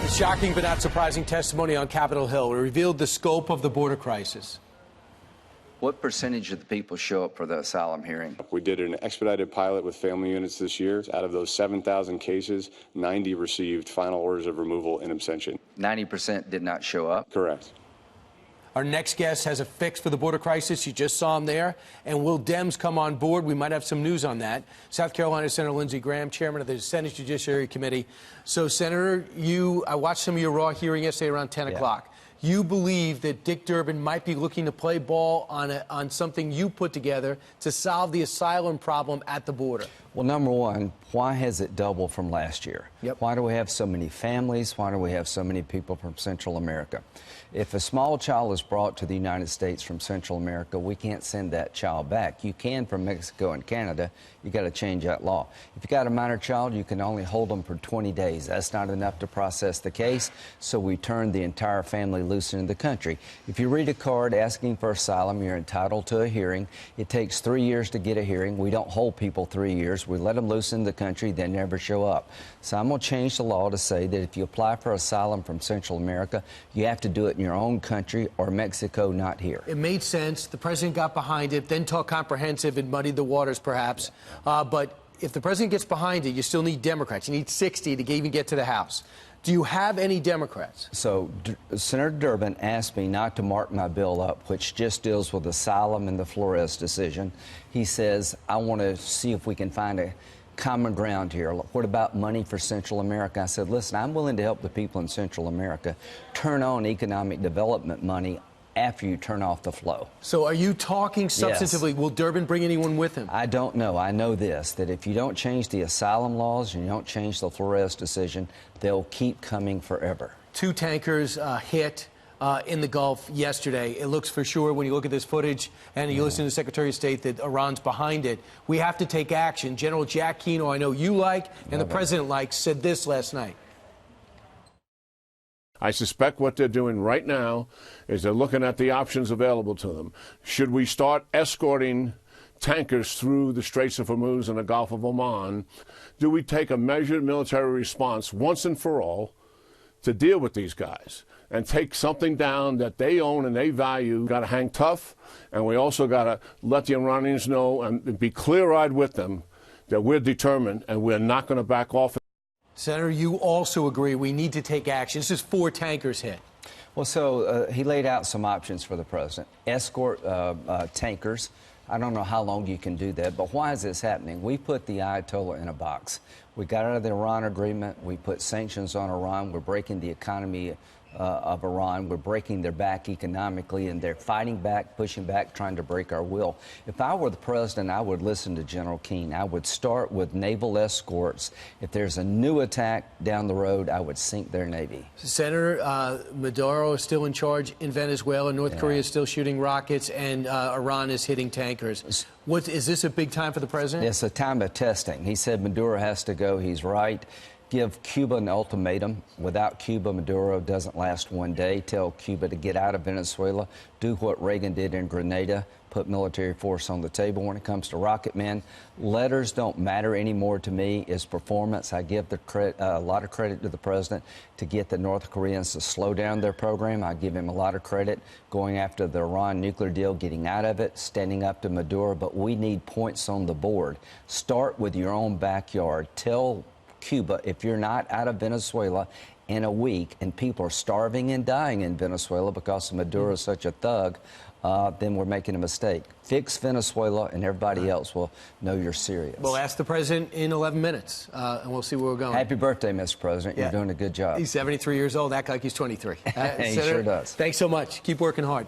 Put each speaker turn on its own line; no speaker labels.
Shocking but not surprising testimony on Capitol Hill. It revealed the scope of the border crisis.
What percentage of the people show up for the asylum hearing?
We did an expedited pilot with family units this year. Out of those 7,000 cases, 90 received final orders of removal in absentia.
90% did not show up?
Correct.
Our next guest has a fix for the border crisis. You just saw him there. And will Dems come on board? We might have some news on that. South Carolina Senator Lindsey Graham, chairman of the Senate Judiciary Committee. So, Senator, I watched some of your Raw hearing yesterday around 10 o'clock. You believe that Dick Durbin might be looking to play ball on something you put together to solve the asylum problem at the border.
Well, number one, why has it doubled from last year?
Yep.
Why do we have so many families? Why do we have so many people from Central America? If a small child is brought to the United States from Central America, we can't send that child back. You can from Mexico and Canada. You got to change that law. If you got a minor child, you can only hold them for 20 days. That's not enough to process the case, so we turn the entire family loose into the country. If you read a card asking for asylum, you're entitled to a hearing. It takes 3 years to get a hearing. We don't hold people 3 years. We let them loose in the country. They never show up. So I'm going to change the law to say that if you apply for asylum from Central America, you have to do it in your own country or Mexico, not here.
It made sense. The president got behind it, then talked comprehensive and muddied the waters, perhaps. But if the president gets behind it, you still need Democrats. You need 60 to even get to the House. Do you have any Democrats?
So Senator Durbin asked me not to mark my bill up, which just deals with asylum and the Flores decision. He says, I want to see if we can find a common ground here. What about money for Central America? I said, listen, I'm willing to help the people in Central America turn on economic development money after you turn off the flow.
So are you talking substantively? Yes. Will Durbin bring anyone with him?
I don't know. I know this, that if you don't change the asylum laws and you don't change the Flores decision, they'll keep coming forever. 2
tankers hit in the Gulf yesterday. It looks for sure, when you look at this footage and you listen to the Secretary of State, that Iran's behind it. We have to take action. General Jack Keno, I know you like and the president likes, said this last night.
I suspect what they're doing right now is they're looking at the options available to them. Should we start escorting tankers through the Straits of Hormuz and the Gulf of Oman? Do we take a measured military response once and for all to deal with these guys and take something down that they own and they value? Got to hang tough, and we also got to let the Iranians know and be clear-eyed with them that we're determined and we're not going to back off.
Senator, you also agree we need to take action. This is 4 tankers hit.
Well, so he laid out some options for the president. Escort tankers. I don't know how long you can do that, but why is this happening? We put the Ayatollah in a box. We got out of the Iran agreement. We put sanctions on Iran. We're breaking the economy of Iran. We're breaking their back economically, and they're fighting back, pushing back, trying to break our will. If I were the president, I would listen to General Keane. I would start with naval escorts. If there's a new attack down the road, I would sink their navy.
Senator, Maduro is still in charge in Venezuela. North Korea is still shooting rockets, and Iran is hitting tankers. Is this a big time for the president?
It's a time of testing. He said Maduro has to go. He's right. Give Cuba an ultimatum. Without Cuba, Maduro doesn't last one day. Tell Cuba to get out of Venezuela. Do what Reagan did in Grenada. Put military force on the table. When it comes to rocket men, letters don't matter anymore to me. It's performance. I give a lot of credit to the president to get the North Koreans to slow down their program. I give him a lot of credit going after the Iran nuclear deal, getting out of it, standing up to Maduro. But we need points on the board. Start with your own backyard. Tell Cuba, if you're not out of Venezuela in a week and people are starving and dying in Venezuela because Maduro is such a thug, then we're making a mistake. Fix Venezuela and everybody else will know you're serious.
We'll ask the president in 11 minutes, and we'll see where we're going.
Happy birthday, Mr. President. You're doing a good job.
He's 73 years old, act like he's 23.
He sure does.
Thanks so much. Keep working hard.